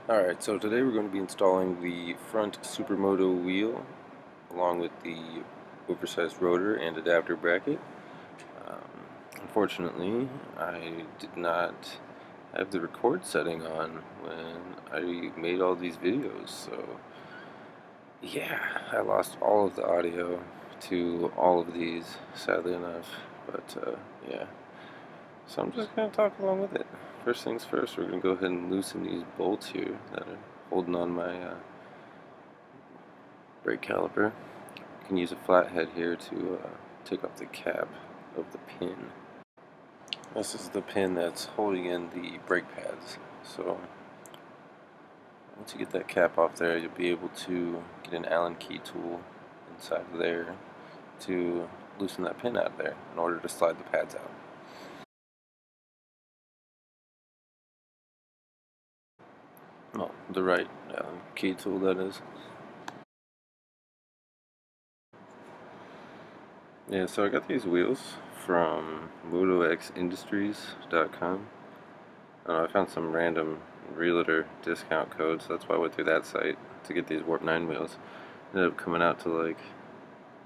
Alright, so today we're going to be installing the front Supermoto wheel along with the oversized rotor and adapter bracket. Unfortunately, I did not have the record setting on when I made all these videos, so yeah, I lost all of the audio to all of these, sadly enough, but yeah. So I'm just going to talk along with it. First things first, we're going to go ahead and loosen these bolts here that are holding on my brake caliper. You can use a flathead here to take off the cap of the pin. This is the pin that's holding in the brake pads. So once you get that cap off there, you'll be able to get an Allen key tool inside of there to loosen that pin out of there in order to slide the pads out. Oh, the right Allen key tool, that is. Yeah, so I got these wheels from motoxindustries.com. I found some random realtor discount code, so that's why I went through that site to get these Warp 9 wheels. Ended up coming out to like,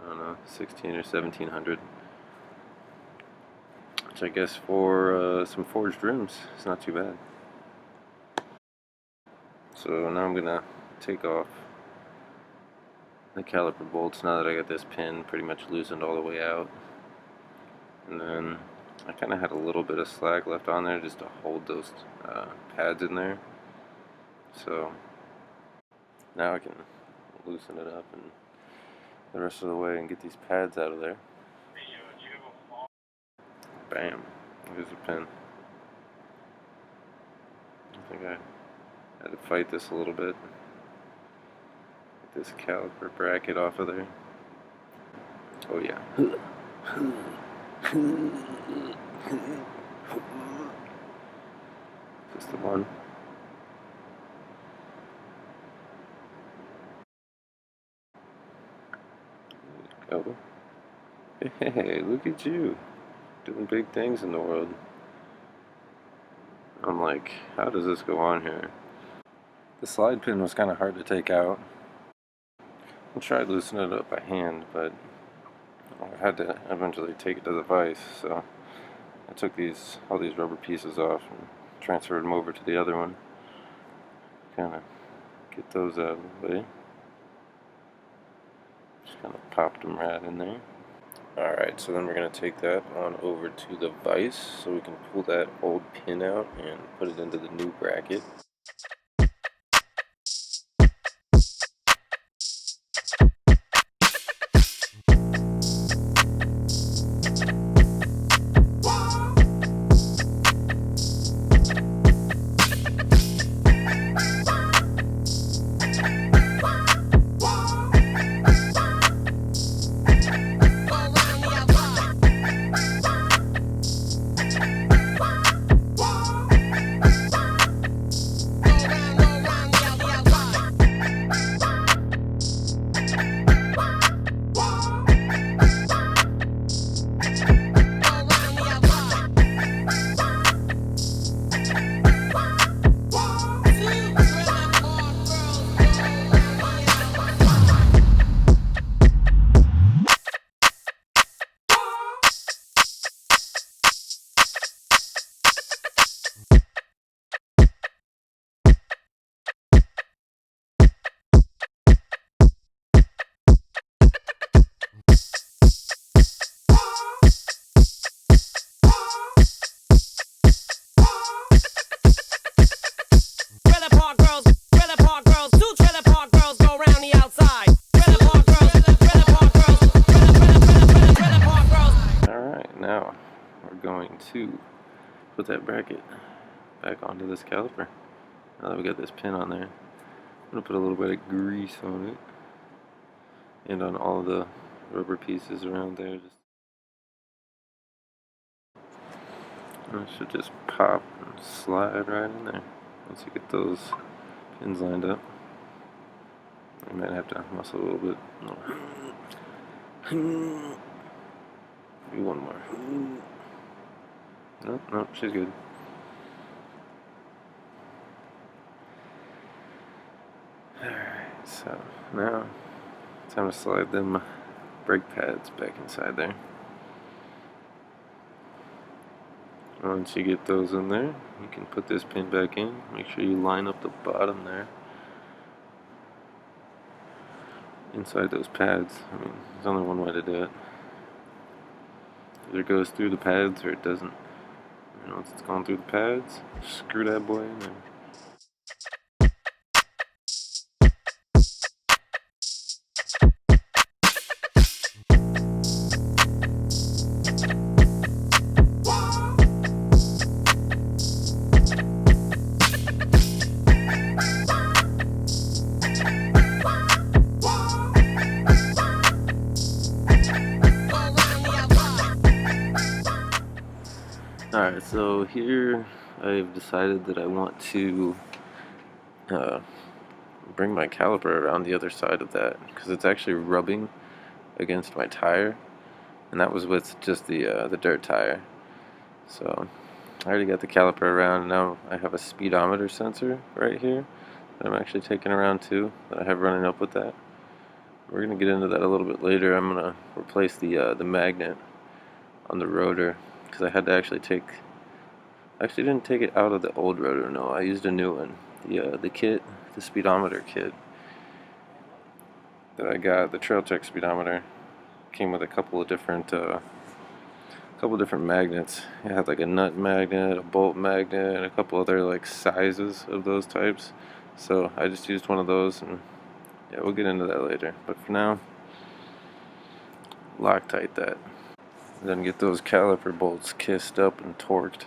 I don't know, 16 or 1700, which I guess for some forged rims is not too bad. So now I'm gonna take off the caliper bolts now that I got this pin pretty much loosened all the way out. And then I kind of had a little bit of slack left on there just to hold those pads in there. So now I can loosen it up and the rest of the way and get these pads out of there. Bam. Here's the pin. I think I had to fight this a little bit. Get this caliper bracket off of there. Oh yeah. Just the one. There you go. Hey, look at you. Doing big things in the world. I'm like, how does this go on here? The slide pin was kind of hard to take out. I tried loosening it up by hand, but I had to eventually take it to the vise, so I took all these rubber pieces off and transferred them over to the other one. Kind of get those out of the way. Just kind of popped them right in there. Alright, so then we're going to take that on over to the vise so we can pull that old pin out and put it into the new bracket. Now we're going to put that bracket back onto this caliper. Now that we got this pin on there, I'm going to put a little bit of grease on it and on all the rubber pieces around there. It should just pop and slide right in there once you get those pins lined up. You might have to muscle a little bit. Maybe one more. Nope, she's good. Alright, so now time to slide them brake pads back inside there. Once you get those in there, you can put this pin back in. Make sure you line up the bottom there inside those pads. I mean, there's only one way to do it. Either it goes through the pads or it doesn't. And once it's gone through the pads, screw that boy in there. Alright, so here I've decided that I want to bring my caliper around the other side of that because it's actually rubbing against my tire, and that was with just the dirt tire. So I already got the caliper around. Now I have a speedometer sensor right here that I'm actually taking around too, that I have running up with that. We're gonna get into that a little bit later. I'm gonna replace the magnet on the rotor because I had to actually didn't take it out of the old rotor. No, I used a new one. The kit, the speedometer kit that I got, the Trail Tech speedometer, came with a couple of different magnets. It had like a nut magnet, a bolt magnet, and a couple other like sizes of those types. So I just used one of those, and yeah, we'll get into that later. But for now, Loctite that. Then get those caliper bolts kissed up and torqued.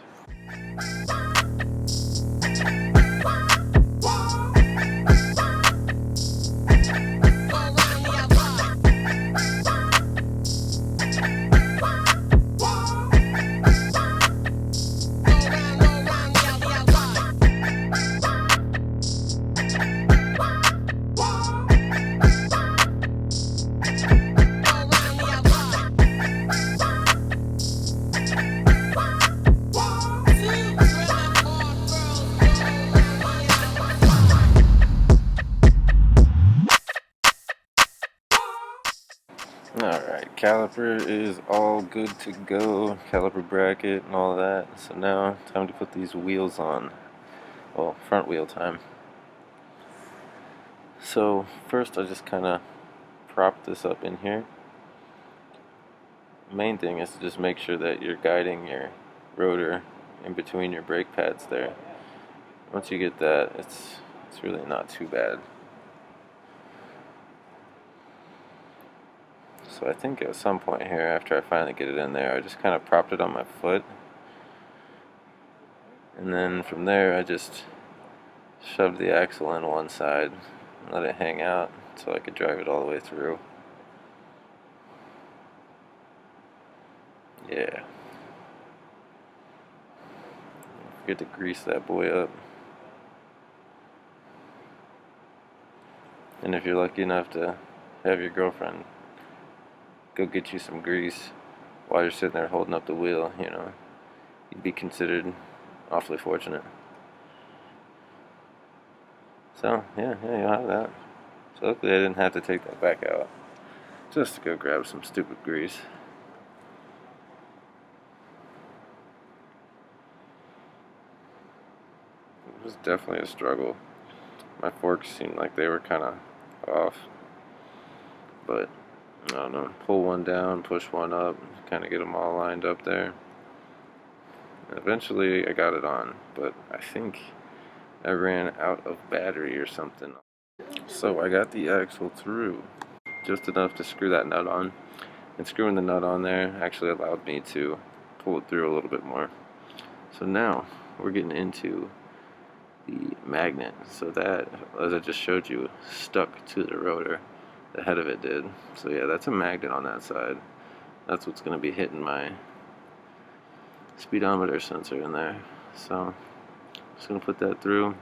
Alright, caliper is all good to go, caliper bracket and all that. So now, time to put these wheels on. Well, front wheel time. So first I just kind of prop this up in here. Main thing is to just make sure that you're guiding your rotor in between your brake pads there. Once you get that, it's really not too bad. So I think at some point here, after I finally get it in there, I just kind of propped it on my foot, and then from there I just shoved the axle in one side and let it hang out so I could drive it all the way through. Yeah. Don't forget to grease that boy up. And if you're lucky enough to have your girlfriend go get you some grease while you're sitting there holding up the wheel, you know, you'd be considered awfully fortunate. So, yeah, you'll have that. So luckily I didn't have to take that back out just to go grab some stupid grease. It was definitely a struggle. My forks seemed like they were kind of off, but I don't know, pull one down, push one up, kind of get them all lined up there. And eventually I got it on, but I think I ran out of battery or something. So I got the axle through just enough to screw that nut on, and screwing the nut on there actually allowed me to pull it through a little bit more. So now we're getting into the magnet. So that, as I just showed you, stuck to the rotor. The head of it did. So yeah, that's a magnet on that side. That's what's going to be hitting my speedometer sensor in there. So just going to put that through.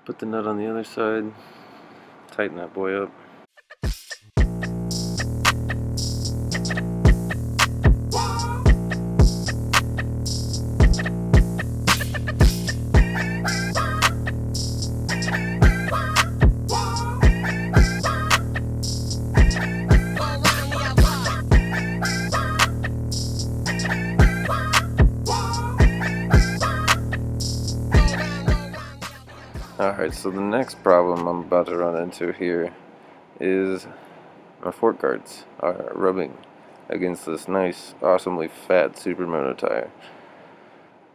Put the nut on the other side. Tighten that boy up. Alright, so the next problem I'm about to run into here is my fork guards are rubbing against this nice, awesomely fat Supermoto tire.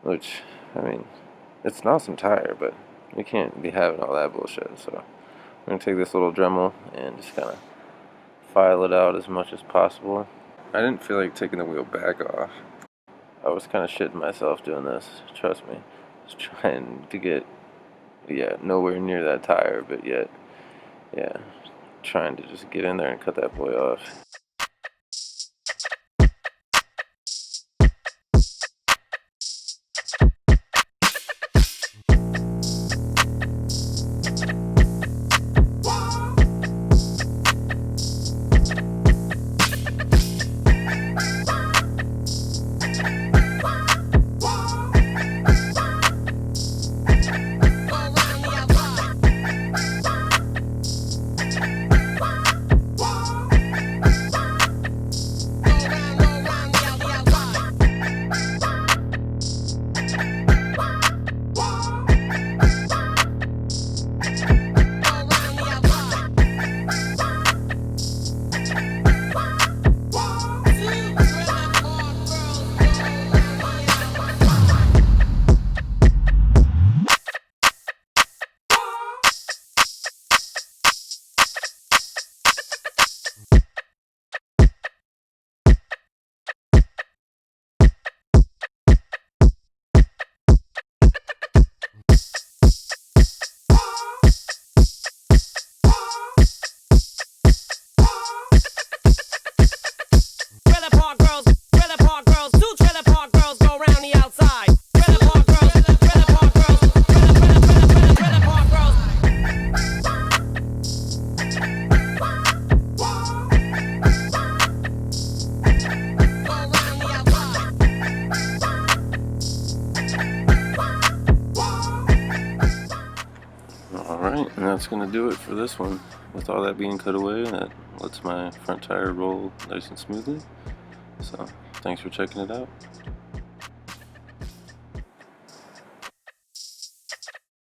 Which, I mean, it's an awesome tire, but you can't be having all that bullshit. So I'm going to take this little Dremel and just kind of file it out as much as possible. I didn't feel like taking the wheel back off. I was kind of shitting myself doing this, trust me. Just trying to get, nowhere near that tire, but yet, trying to just get in there and cut that boy off. Alright, and that's going to do it for this one. With all that being cut away, that lets my front tire roll nice and smoothly. So, thanks for checking it out.